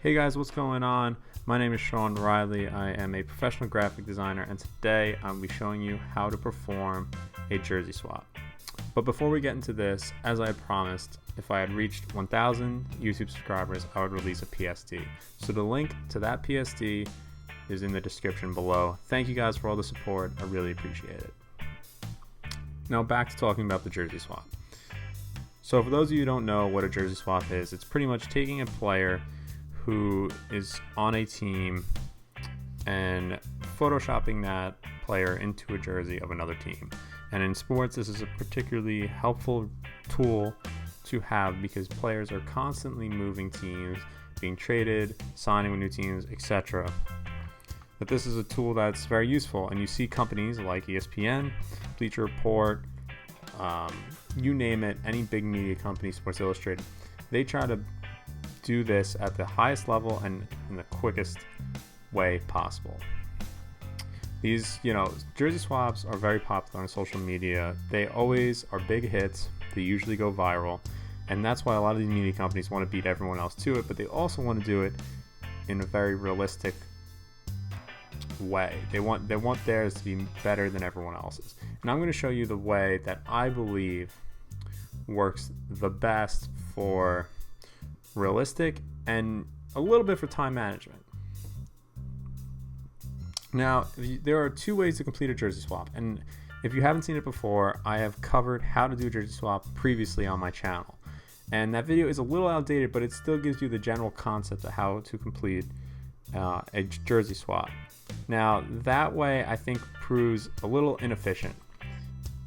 Hey guys, what's going on? My name is Sean Riley. I am a professional graphic designer, and today I'll be showing you how to perform a jersey swap. But before we get into this, as I promised, if I had reached 1,000 YouTube subscribers, I would release a PSD. So the link to that PSD is in the description below. Thank you guys for all the support. I really appreciate it. Now back to talking about the jersey swap. So for those of you who don't know what a jersey swap is, it's pretty much taking a player who is on a team and photoshopping that player into a jersey of another team. And in sports, this is a particularly helpful tool to have because players are constantly moving teams, being traded, signing with new teams, etc. But this is a tool that's very useful, and you see companies like ESPN, Bleacher Report, you name it, any big media company, Sports Illustrated, they try to do this at the highest level and in the quickest way possible. These, jersey swaps are very popular on social media. They always are big hits. They usually go viral, and that's why a lot of these media companies want to beat everyone else to it, but they also want to do it in a very realistic way. They want theirs to be better than everyone else's. And I'm going to show you the way that I believe works the best for realistic and a little bit for time management. Now, there are two ways to complete a jersey swap, and if you haven't seen it before, I have covered how to do a jersey swap previously on my channel, and that video is a little outdated, but it still gives you the general concept of how to complete a jersey swap. Now, that way I think proves a little inefficient,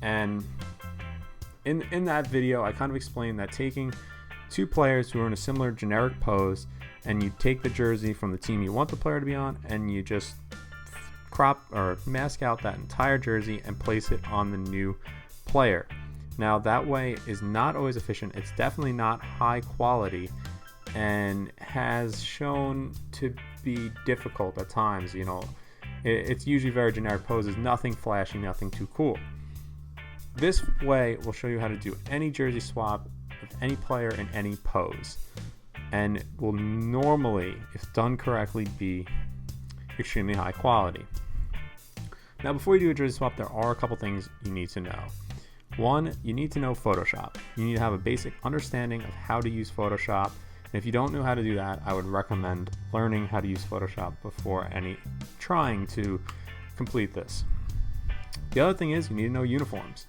and in that video I kind of explained that taking two players who are in a similar generic pose, and you take the jersey from the team you want the player to be on, and you just crop or mask out that entire jersey and place it on the new player. Now, that way is not always efficient. It's definitely not high quality and has shown to be difficult at times. It's usually very generic poses, nothing flashy, nothing too cool. This way will show you how to do any jersey swap of any player in any pose, and will normally, if done correctly, be extremely high quality. Now, before you do a jersey swap, there are a couple things you need to know. One, you need to know Photoshop. You need to have a basic understanding of how to use Photoshop. And if you don't know how to do that, I would recommend learning how to use Photoshop before trying to complete this. The other thing is you need to know uniforms.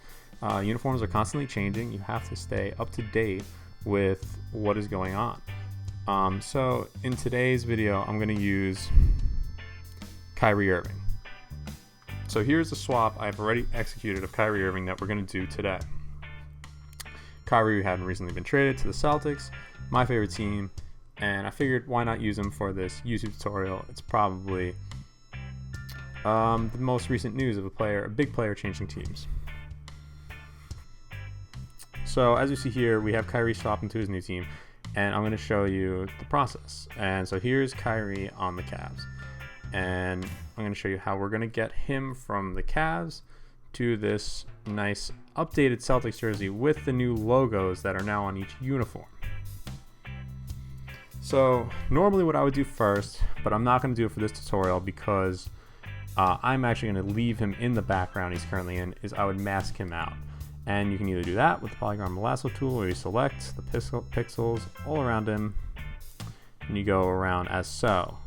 Uniforms are constantly changing. You have to stay up to date with what is going on. So in today's video, I'm going to use Kyrie Irving. So here's the swap I've already executed of Kyrie Irving that we're going to do today. Kyrie had recently been traded to the Celtics, my favorite team, and I figured why not use him for this YouTube tutorial. It's probably the most recent news of a big player changing teams. So as you see here, we have Kyrie swapping to his new team, and I'm going to show you the process. And so here's Kyrie on the Cavs, and I'm going to show you how we're going to get him from the Cavs to this nice updated Celtics jersey with the new logos that are now on each uniform. So normally what I would do first, but I'm not going to do it for this tutorial because I'm actually going to leave him in the background he's currently in, is I would mask him out. And you can either do that with the polygon lasso tool, where you select the pixels all around him and you go around as so.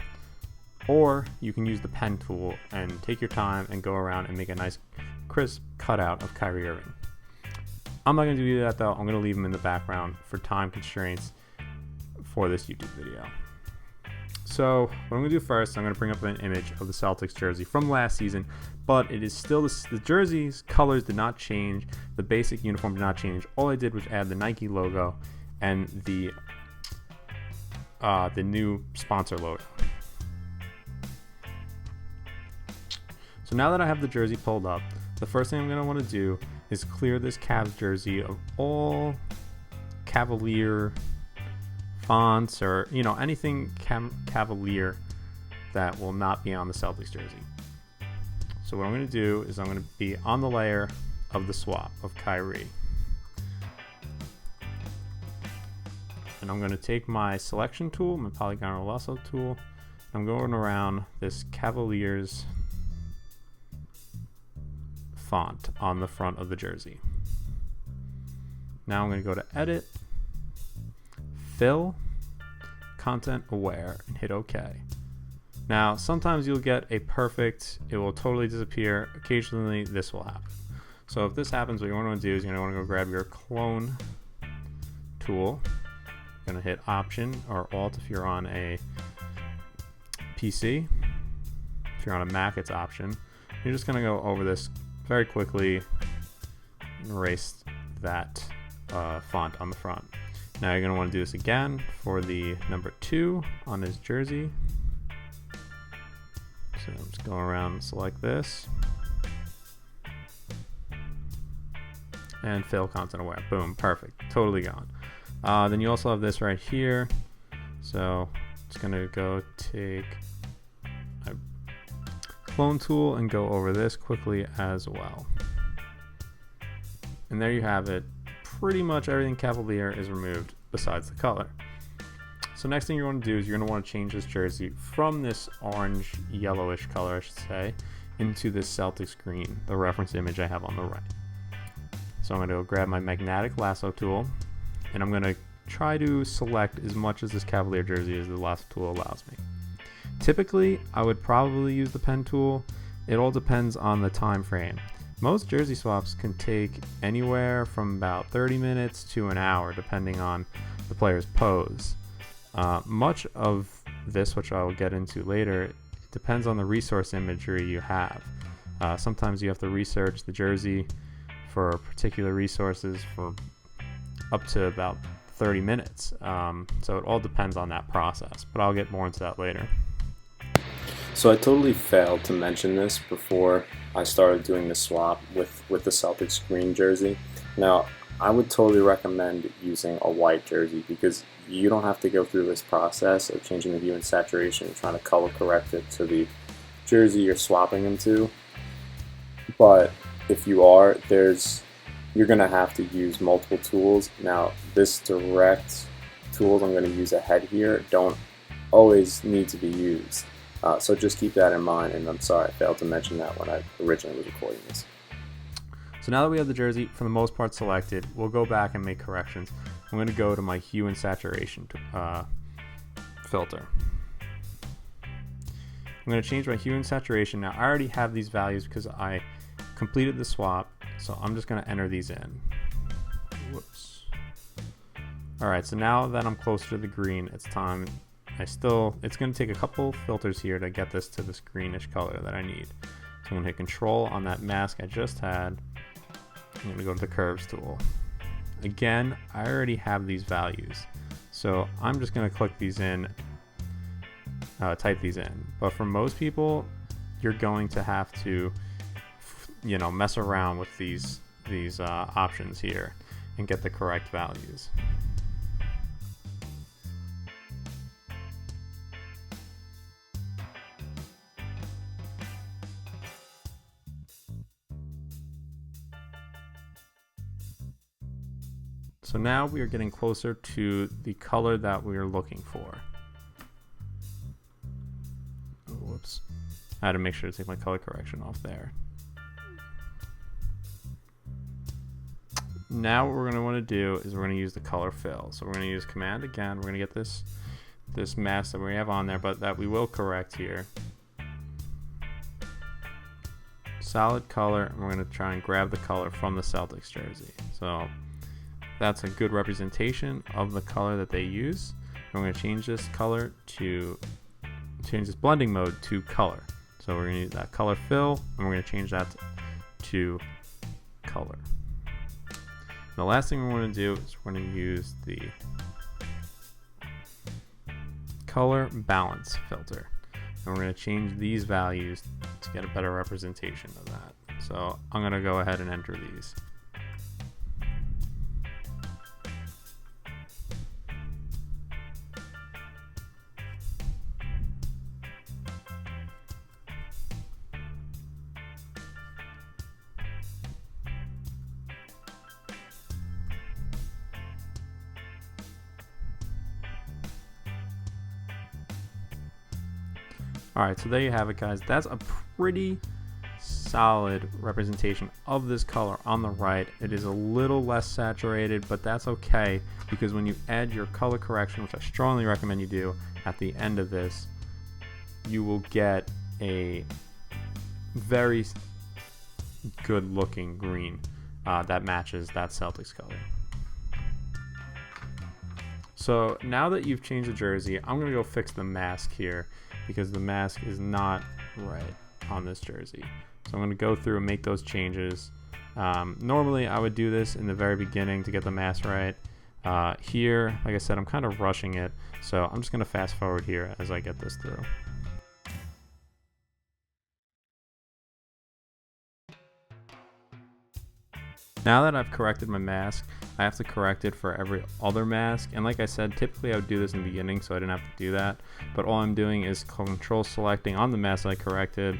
Or you can use the pen tool and take your time and go around and make a nice crisp cutout of Kyrie Irving. I'm not going to do that though. I'm going to leave him in the background for time constraints for this YouTube video. So what I'm going to do first, I'm going to bring up an image of the Celtics jersey from last season, but it is still the jersey's colors did not change. The basic uniform did not change. All I did was add the Nike logo and the new sponsor logo. So now that I have the jersey pulled up, the first thing I'm going to want to do is clear this Cavs jersey of all Cavalier fonts or anything Cavalier that will not be on the Celtics jersey. So what I'm going to do is I'm going to be on the layer of the swap of Kyrie. And I'm going to take my selection tool, my polygonal lasso tool. I'm going around this Cavaliers font on the front of the jersey. Now I'm going to go to Edit, Fill, Content Aware, and hit OK. Now, sometimes you'll get a perfect, it will totally disappear. Occasionally, this will happen. So if this happens, what you want to do is you're going to want to go grab your clone tool. You're going to hit Option or Alt if you're on a PC. If you're on a Mac, it's Option. You're just going to go over this very quickly and erase that font on the front. Now you're going to want to do this again for the number 2 on his jersey. So I'm just going around and select this. And fill content aware. Boom, perfect. Totally gone. Then you also have this right here. So it's going to go take a clone tool and go over this quickly as well. And there you have it. Pretty much everything Cavalier is removed besides the color. So next thing you want to do is you're going to want to change this jersey from this orange yellowish color, I should say, into this Celtics green, the reference image I have on the right. So I'm going to go grab my magnetic lasso tool, and I'm going to try to select as much as this Cavalier jersey as the lasso tool allows me. Typically, I would probably use the pen tool. It all depends on the time frame. Most jersey swaps can take anywhere from about 30 minutes to an hour, depending on the player's pose. Much of this, which I will get into later, depends on the resource imagery you have. Sometimes you have to research the jersey for particular resources for up to about 30 minutes. So it all depends on that process, but I'll get more into that later. So I totally failed to mention this before I started doing the swap with the Celtics green jersey. Now, I would totally recommend using a white jersey because you don't have to go through this process of changing the hue and saturation and trying to color correct it to the jersey you're swapping them to. But if you are, you're going to have to use multiple tools. Now, this direct tools I'm going to use ahead here don't always need to be used. So just keep that in mind, and I'm sorry I failed to mention that when I originally was recording this. So now that we have the jersey for the most part selected, we'll go back and make corrections. I'm going to go to my hue and saturation filter. I'm going to change my hue and saturation. Now I already have these values because I completed the swap, so I'm just going to enter these in. Whoops. Alright, so now that I'm closer to the green, it's time. It's going to take a couple filters here to get this to this greenish color that I need. So I'm going to hit Control on that mask I just had. I'm going to go to the Curves tool. Again, I already have these values, so I'm just going to click these in, type these in. But for most people, you're going to have to, mess around with these options here and get the correct values. So now we are getting closer to the color that we are looking for. Oh, whoops. I had to make sure to take my color correction off there. Now what we're going to want to do is we're going to use the color fill. So we're going to use Command again. We're going to get this mask that we have on there, but that we will correct here. Solid color, and we're going to try and grab the color from the Celtics jersey. So that's a good representation of the color that they use. And we're going to change this color change this blending mode to color. So we're going to use that color fill, and we're going to change that to color. The last thing we want to do is we're going to use the color balance filter. And we're going to change these values to get a better representation of that. So I'm going to go ahead and enter these. Alright, so there you have it, guys. That's a pretty solid representation of this color on the right. It is a little less saturated, but that's okay, because when you add your color correction, which I strongly recommend you do at the end of this, you will get a very good looking green that matches that Celtics color. So now that you've changed the jersey, I'm gonna go fix the mask here, because the mask is not right on this jersey. So I'm going to go through and make those changes. Normally I would do this in the very beginning to get the mask right. Here, like I said, I'm kind of rushing it, so I'm just going to fast forward here as I get this through. Now that I've corrected my mask, I have to correct it for every other mask, and like I said, typically I would do this in the beginning so I didn't have to do that, but all I'm doing is control selecting on the mask I corrected,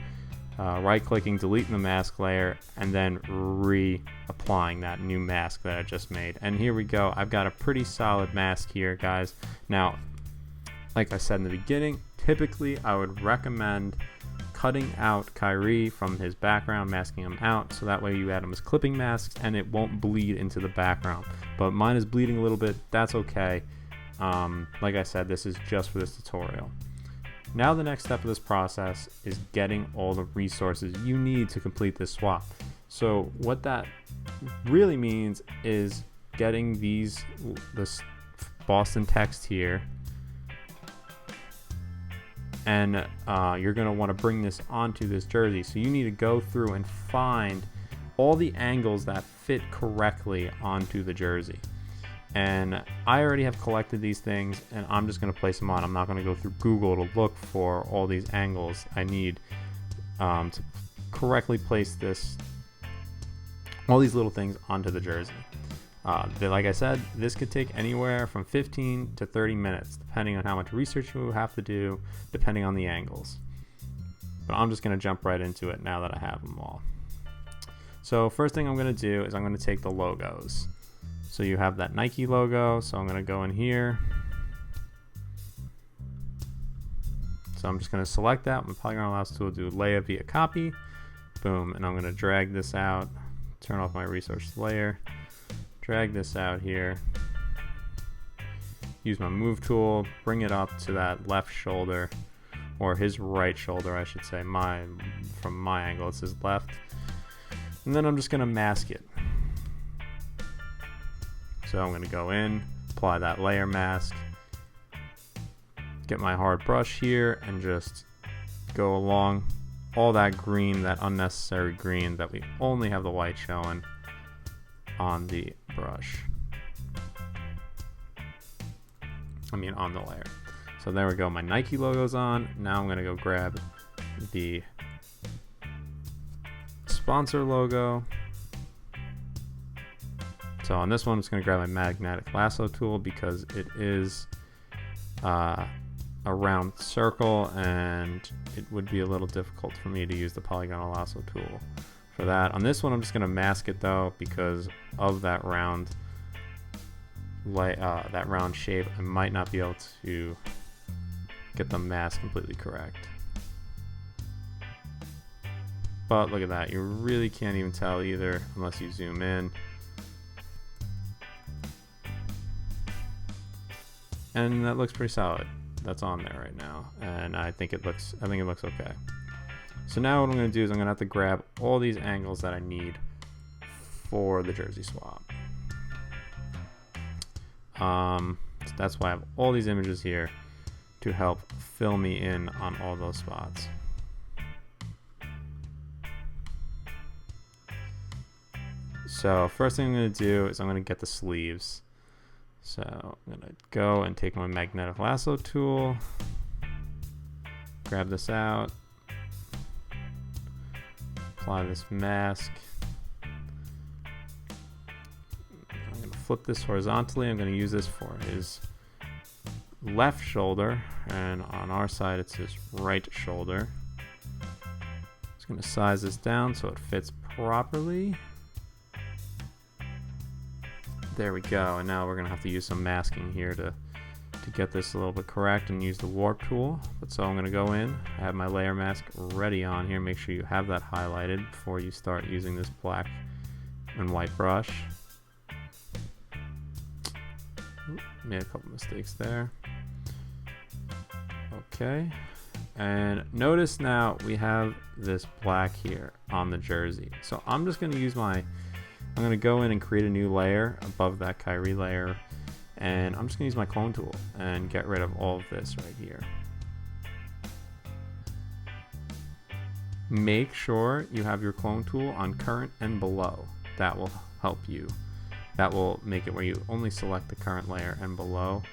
right clicking, deleting the mask layer, and then reapplying that new mask that I just made. And here we go, I've got a pretty solid mask here, guys. Now, like I said in the beginning, typically I would recommend cutting out Kyrie from his background, masking him out, so that way you add him as clipping masks and it won't bleed into the background. But mine is bleeding a little bit, that's okay. Like I said, this is just for this tutorial. Now the next step of this process is getting all the resources you need to complete this swap. So what that really means is getting this Boston text here, and you're going to want to bring this onto this jersey. So you need to go through and find all the angles that fit correctly onto the jersey. And I already have collected these things, and I'm just going to place them on. I'm not going to go through Google to look for all these angles I need to correctly place all these little things onto the jersey. Like I said, this could take anywhere from 15 to 30 minutes, depending on how much research you have to do, depending on the angles. But I'm just going to jump right into it now that I have them all. So first thing I'm going to do is I'm going to take the logos. So you have that Nike logo, so I'm going to go in here. So I'm just going to select that. My Polygon Lasso tool, do layer via copy. Boom, and I'm going to drag this out, turn off my resource layer. Drag this out here, use my move tool, bring it up to that left shoulder, or his right shoulder I should say, from my angle it's his left, and then I'm just going to mask it. So I'm going to go in, apply that layer mask, get my hard brush here, and just go along all that green, that unnecessary green that we only have the white showing on the brush. On the layer. So there we go, my Nike logo's on. Now I'm going to go grab the sponsor logo. So on this one, I'm just going to grab my magnetic lasso tool because it is a round circle and it would be a little difficult for me to use the polygonal lasso tool for that. On this one, I'm just going to mask it though because of that round shape. I might not be able to get the mask completely correct. But look at that, you really can't even tell either unless you zoom in. And that looks pretty solid. That's on there right now, and I think it looks okay. So now what I'm going to do is I'm going to have to grab all these angles that I need for the jersey swap. So that's why I have all these images here to help fill me in on all those spots. So first thing I'm going to do is I'm going to get the sleeves. So I'm going to go and take my magnetic lasso tool, grab this out, apply this mask. I'm going to flip this horizontally. I'm going to use this for his left shoulder, and on our side it's his right shoulder. Just going to size this down so it fits properly. There we go, and now we're gonna have to use some masking here to to get this a little bit correct and use the warp tool. But so I'm going to go in, I have my layer mask ready on here. Make sure you have that highlighted before you start using this black and white brush. Made a couple mistakes there. Okay, and notice now we have this black here on the jersey. So I'm just going to use I'm going to go in and create a new layer above that Kyrie layer, and I'm just going to use my clone tool and get rid of all of this right here. Make sure you have your clone tool on current and below. That will help you. That will make it where you only select the current layer and below.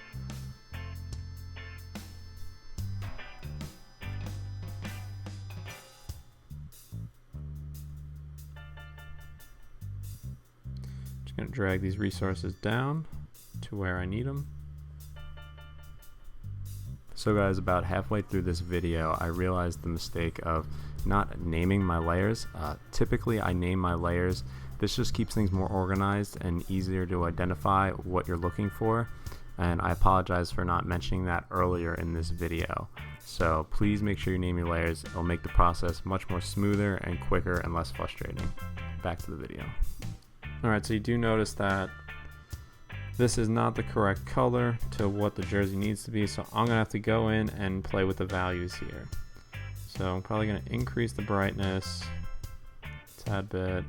Just going to drag these resources down to where I need them. So guys, about halfway through this video, I realized the mistake of not naming my layers. Typically I name my layers. This just keeps things more organized and easier to identify what you're looking for, and I apologize for not mentioning that earlier in this video. So please make sure you name your layers. It'll make the process much more smoother and quicker and less frustrating. Back to the video. Alright, so you do notice that this is not the correct color to what the jersey needs to be, so I'm going to have to go in and play with the values here. So I'm probably going to increase the brightness a tad bit.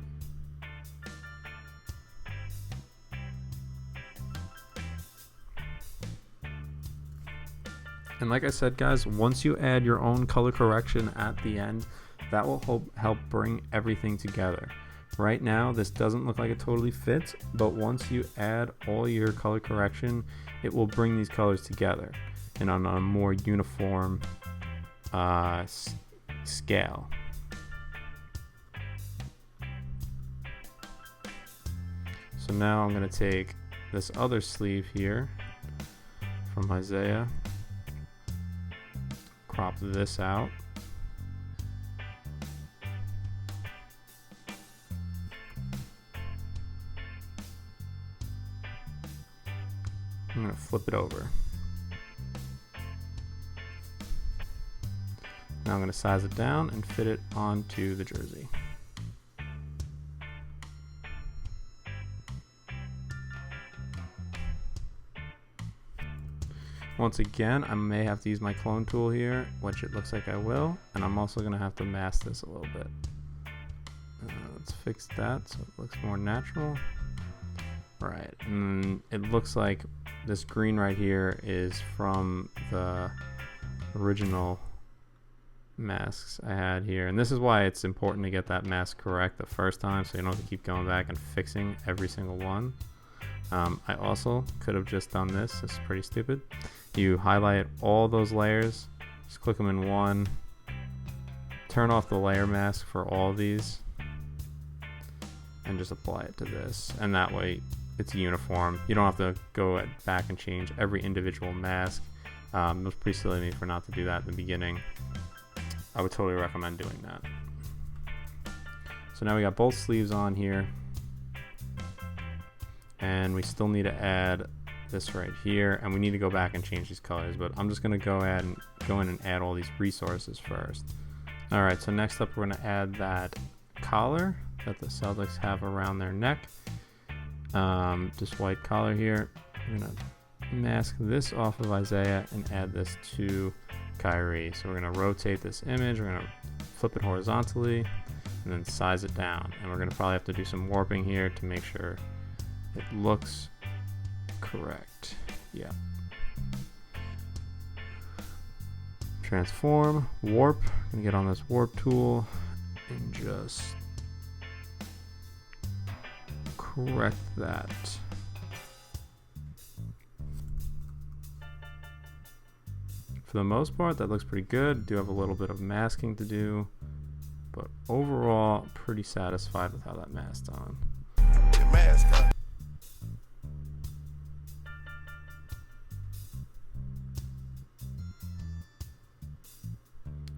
And like I said, guys, once you add your own color correction at the end, that will help bring everything together. Right now, this doesn't look like it totally fits, but once you add all your color correction, it will bring these colors together and on a more uniform scale. So now I'm going to take this other sleeve here from Isaiah, crop this out, I'm going to flip it over. Now I'm going to size it down and fit it onto the jersey. Once again, I may have to use my clone tool here, which it looks like I will, and I'm also going to have to mask this a little bit. Let's fix that so it looks more natural. Right, and it looks like this green right here is from the original masks I had here, and this is why it's important to get that mask correct the first time so you don't have to keep going back and fixing every single one. I also could have just done this. This is pretty stupid. You highlight all those layers, just click them in one, turn off the layer mask for all these, and just apply it to this, and that way it's uniform. You don't have to go back and change every individual mask. It was pretty silly of me for not to do that in the beginning. I would totally recommend doing that. So now we got both sleeves on here, and we still need to add this right here, and we need to go back and change these colors, but I'm just going to go in and add all these resources first. Alright, so next up we're going to add that collar that the Celtics have around their neck. This white collar here. We're going to mask this off of Isaiah and add this to Kyrie. So we're going to rotate this image, we're going to flip it horizontally, and then size it down. And we're going to probably have to do some warping here to make sure it looks correct. Yeah. Transform, warp. I'm going to get on this warp tool and just correct that. For the most part, that looks pretty good. Do have a little bit of masking to do, but overall, pretty satisfied with how that masked on.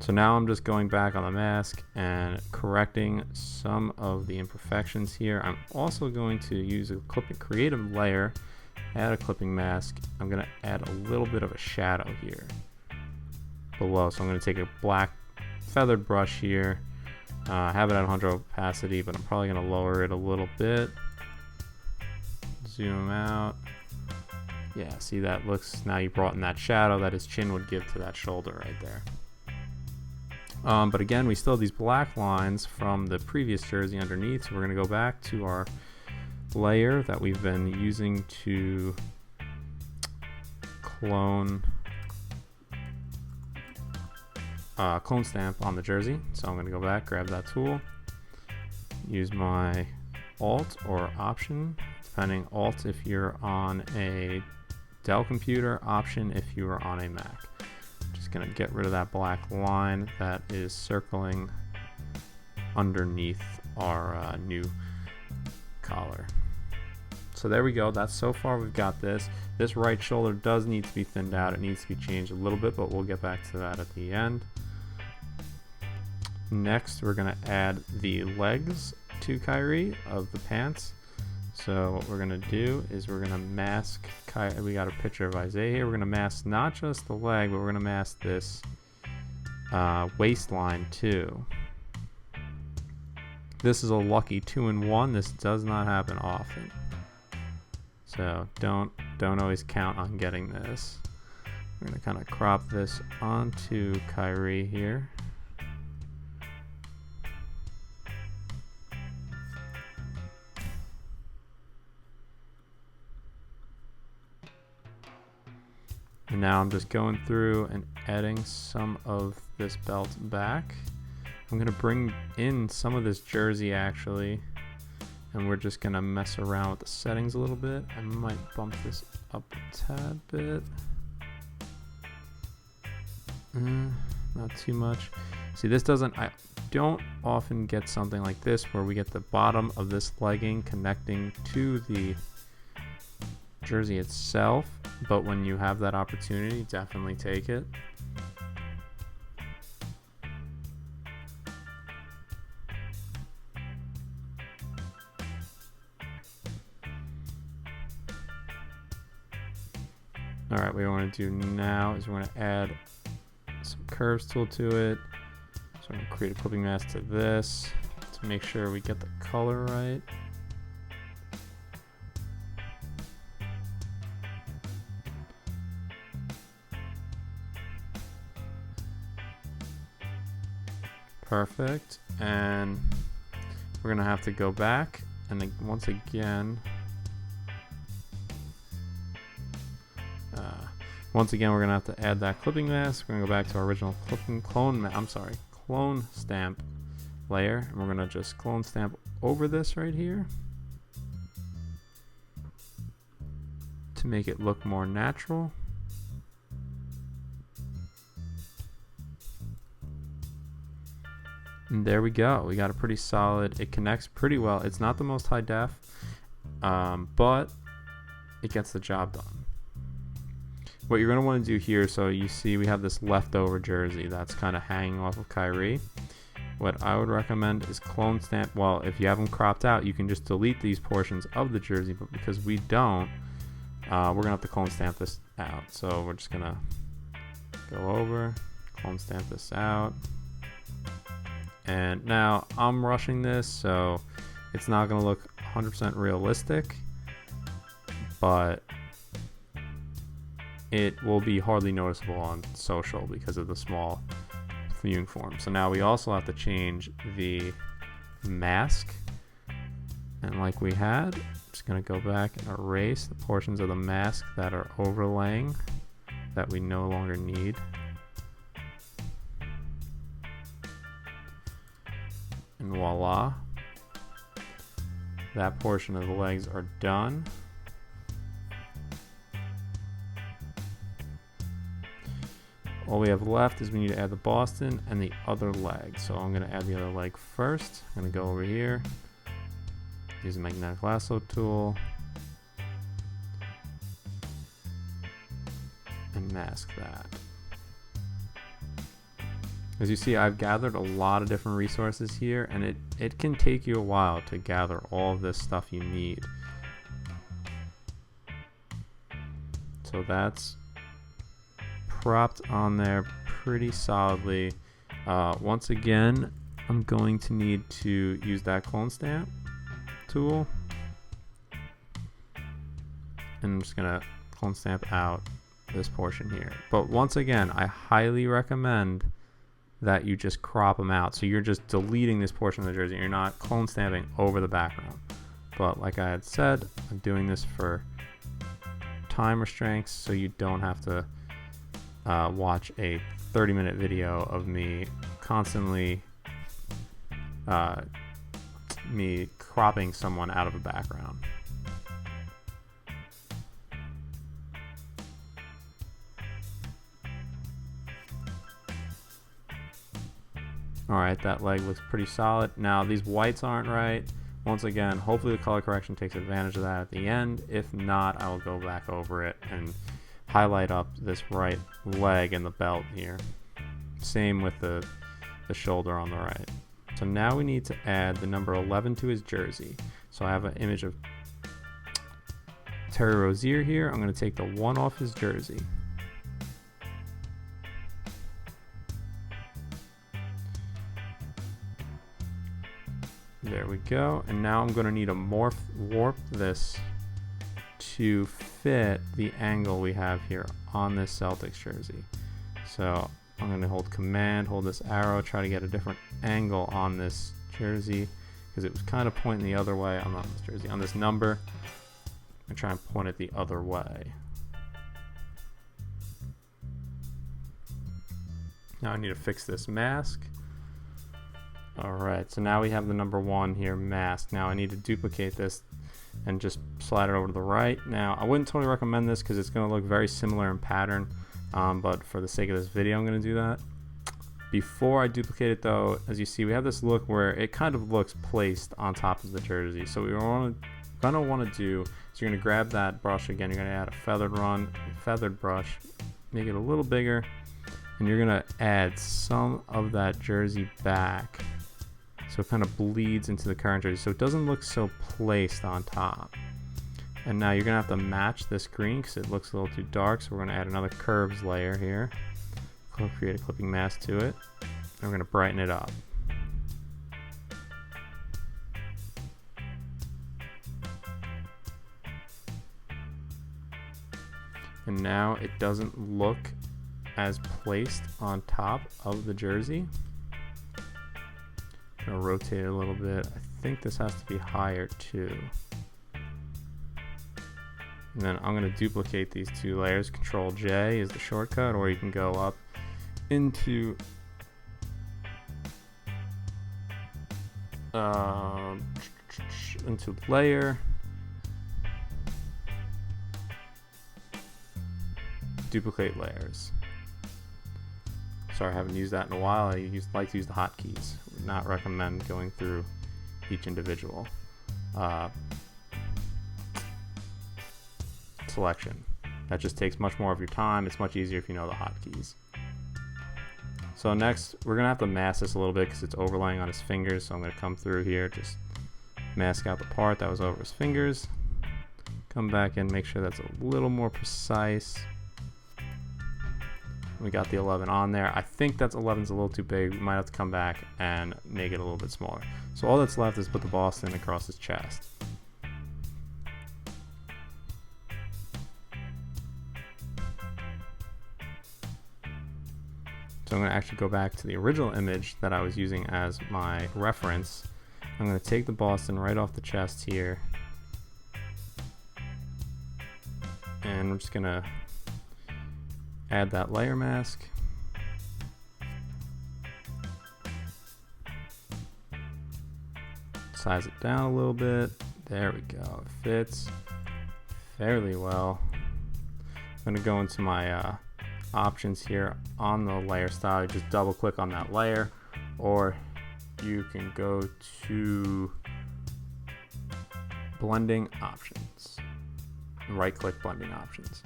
So now I'm just going back on the mask and correcting some of the imperfections here. I'm also going to use a Clip It Creative layer add a clipping mask. I'm going to add a little bit of a shadow here below. So I'm going to take a black feathered brush here, have it at 100 opacity, but I'm probably going to lower it a little bit. Zoom out. Yeah, see, that looks, now you brought in that shadow that his chin would give to that shoulder right there. But again, we still have these black lines from the previous jersey underneath, so we're going to go back to our layer that we've been using to clone stamp on the jersey. So I'm going to go back, grab that tool, use my Alt or Option, depending, Alt if you're on a Dell computer, Option if you are on a Mac. Just going to get rid of that black line that is circling underneath our new collar. So there we go. That's, so far we've got this. This right shoulder does need to be thinned out. It needs to be changed a little bit, but we'll get back to that at the end. Next, we're going to add the legs to Kyrie of the pants. So what we're going to do is we're going to mask Kyrie. We got a picture of Isaiah here. We're going to mask not just the leg, but we're going to mask this waistline too. This is a lucky 2-in-1. This does not happen often. So don't always count on getting this. We're going to kind of crop this onto Kyrie here. And now I'm just going through and adding some of this belt back. I'm going to bring in some of this jersey actually, and we're just going to mess around with the settings a little bit. I might bump this up a tad bit. Not too much. See, this doesn't, I don't often get something like this where we get the bottom of this legging connecting to the jersey itself, but when you have that opportunity, definitely take it. All right, what we want to do now is we're going to add some curves tool to it. So I'm going to create a clipping mask to this to make sure we get the color right. Perfect. And we're going to have to go back and then once again, we're going to have to add that clipping mask. We're going to go back to our original clone stamp layer, and we're going to just clone stamp over this right here to make it look more natural. And there we go. We got a pretty solid, it connects pretty well. It's not the most high def, but it gets the job done. What you're going to want to do here, so you see we have this leftover jersey that's kind of hanging off of Kyrie. What I would recommend is clone stamp. Well, if you have them cropped out, you can just delete these portions of the jersey, but because we don't, we're going to have to clone stamp this out. So we're just going to go over, clone stamp this out. And now I'm rushing this, so it's not going to look 100% realistic, but it will be hardly noticeable on social because of the small viewing form. So now we also have to change the mask, and like we had, I'm just going to go back and erase the portions of the mask that are overlaying that we no longer need. And voila, that portion of the legs are done. All we have left is we need to add the Boston and the other leg. So I'm going to add the other leg first. I'm going to go over here, use the magnetic lasso tool, and mask that. As you see, I've gathered a lot of different resources here, and it can take you a while to gather all of this stuff you need. So that's propped on there pretty solidly. Once again, I'm going to need to use that clone stamp tool, and I'm just gonna clone stamp out this portion here. But once again, I highly recommend that you just crop them out, so you're just deleting this portion of the jersey. You're not clone stamping over the background. But like I had said, I'm doing this for time restraints, so you don't have to watch a 30-minute video of me constantly me cropping someone out of a background. Alright, that leg looks pretty solid. Now these whites aren't right. Once again, hopefully the color correction takes advantage of that at the end. If not, I will go back over it and highlight up this right leg and the belt here. Same with the shoulder on the right. So now we need to add the number 11 to his jersey. So I have an image of Terry Rozier here. I'm going to take the 1 off his jersey. There we go. And now I'm going to need to warp this to fit the angle we have here on this Celtics jersey. So I'm going to hold Command, hold this arrow, try to get a different angle on this jersey because it was kind of pointing the other way. I'm not on this jersey, on this number. I'm trying to point it the other way. Now I need to fix this mask. Alright, so now we have the number 1 here masked. Now I need to duplicate this and just slide it over to the right. Now I wouldn't totally recommend this because it's going to look very similar in pattern, but for the sake of this video I'm going to do that. Before I duplicate it though, as you see we have this look where it kind of looks placed on top of the jersey. So what we're going to want to do is you're going to grab that brush again, you're going to add a feathered brush, make it a little bigger, and you're going to add some of that jersey back so it kind of bleeds into the current jersey so it doesn't look so placed on top. And now you're going to have to match this green because it looks a little too dark, so we're going to add another curves layer here. Create a clipping mask to it, and we're going to brighten it up. And now it doesn't look as placed on top of the jersey. I'm going to rotate it a little bit. I think this has to be higher too. And then I'm going to duplicate these 2 layers. Control J is the shortcut, or you can go up into layer, duplicate layers. Sorry, I haven't used that in a while. I like to use the hotkeys. Would not recommend going through each individual selection. That just takes much more of your time. It's much easier if you know the hotkeys. So next, we're going to have to mask this a little bit because it's overlaying on his fingers. So I'm going to come through here, just mask out the part that was over his fingers. Come back and make sure that's a little more precise. We got the 11 on there. I think that's 11's a little too big. We might have to come back and make it a little bit smaller. So all that's left is put the Boston across his chest. So I'm going to actually go back to the original image that I was using as my reference. I'm going to take the Boston right off the chest here. And we're just going to add that layer mask. Size it down a little bit. There we go. It fits fairly well. I'm going to go into my options here on the layer style. You just double click on that layer, or you can go to blending options, right click blending options.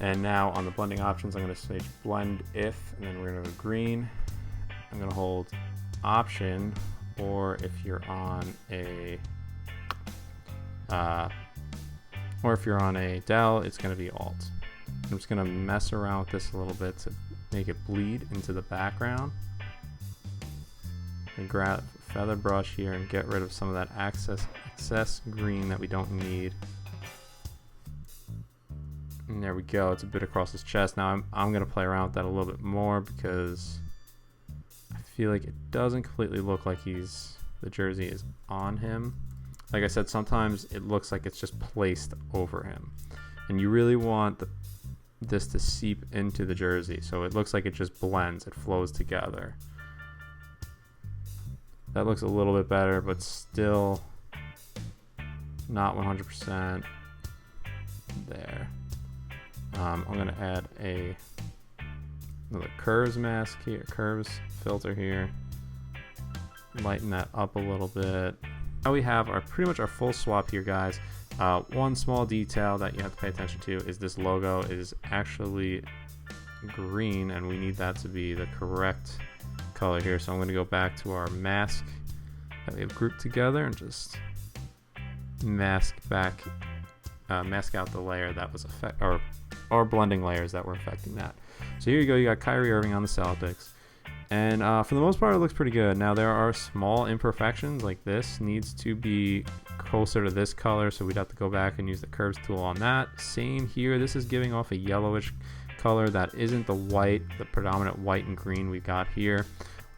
And now on the blending options, I'm going to say blend if, and then we're going to go green. I'm going to hold option, or if you're on a or if you're on a Dell, it's going to be Alt. I'm just going to mess around with this a little bit to make it bleed into the background. And grab a feather brush here and get rid of some of that excess green that we don't need. And there we go. It's a bit across his chest. Now I'm going to play around with that a little bit more because I feel like it doesn't completely look like the jersey is on him. Like I said, sometimes it looks like it's just placed over him. And you really want this to seep into the jersey, so it looks like it just blends, it flows together. That looks a little bit better, but still not 100% there. I'm gonna add another curves mask here, curves filter here, lighten that up a little bit. Now we have pretty much our full swap here, guys. One small detail that you have to pay attention to is this logo is actually green, and we need that to be the correct color here. So I'm going to go back to our mask that we have grouped together and just mask out the layer that was or blending layers that were affecting that. So here you go, you got Kyrie Irving on the Celtics. And for the most part, it looks pretty good. Now, there are small imperfections, like this needs to be closer to this color, so we'd have to go back and use the curves tool on that. Same here, this is giving off a yellowish color that isn't the predominant white and green we got here.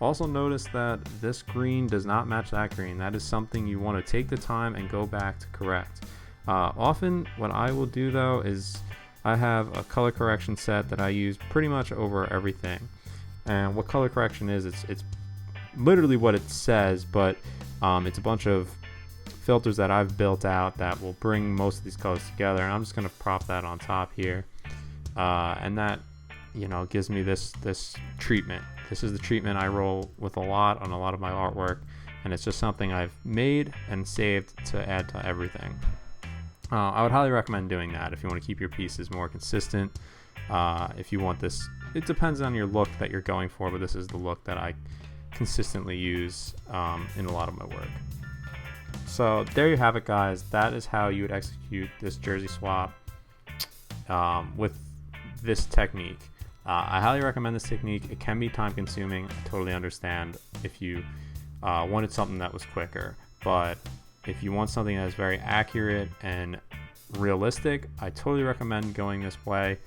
Also notice that this green does not match that green. That is something you want to take the time and go back to correct. Often, what I will do though is I have a color correction set that I use pretty much over everything. And what color correction is, it's literally what it says, but it's a bunch of filters that I've built out that will bring most of these colors together, and I'm just going to prop that on top here, and that, you know, gives me this treatment. This is the treatment I roll with a lot on a lot of my artwork, and it's just something I've made and saved to add to everything. I would highly recommend doing that if you want to keep your pieces more consistent. If you want this, it depends on your look that you're going for, but this is the look that I consistently use in a lot of my work. So there you have it, guys. That is how you would execute this jersey swap with this technique. I highly recommend this technique. It can be time consuming. I totally understand if you wanted something that was quicker, but if you want something that is very accurate and realistic, I totally recommend going this way.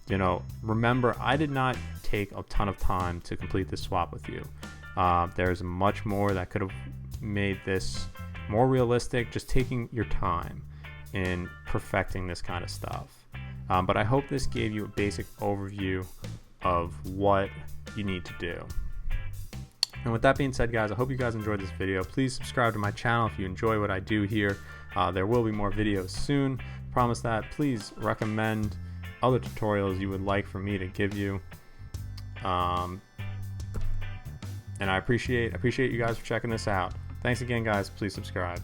You know, remember, I did not take a ton of time to complete this swap with you. There's much more that could have made this more realistic, just taking your time in perfecting this kind of stuff. But I hope this gave you a basic overview of what you need to do. And with that being said, guys, I hope you guys enjoyed this video. Please subscribe to my channel if you enjoy what I do here. There will be more videos soon. Promise that. Please recommend other tutorials you would like for me to give you. And I appreciate you guys for checking this out. Thanks again, guys. Please subscribe.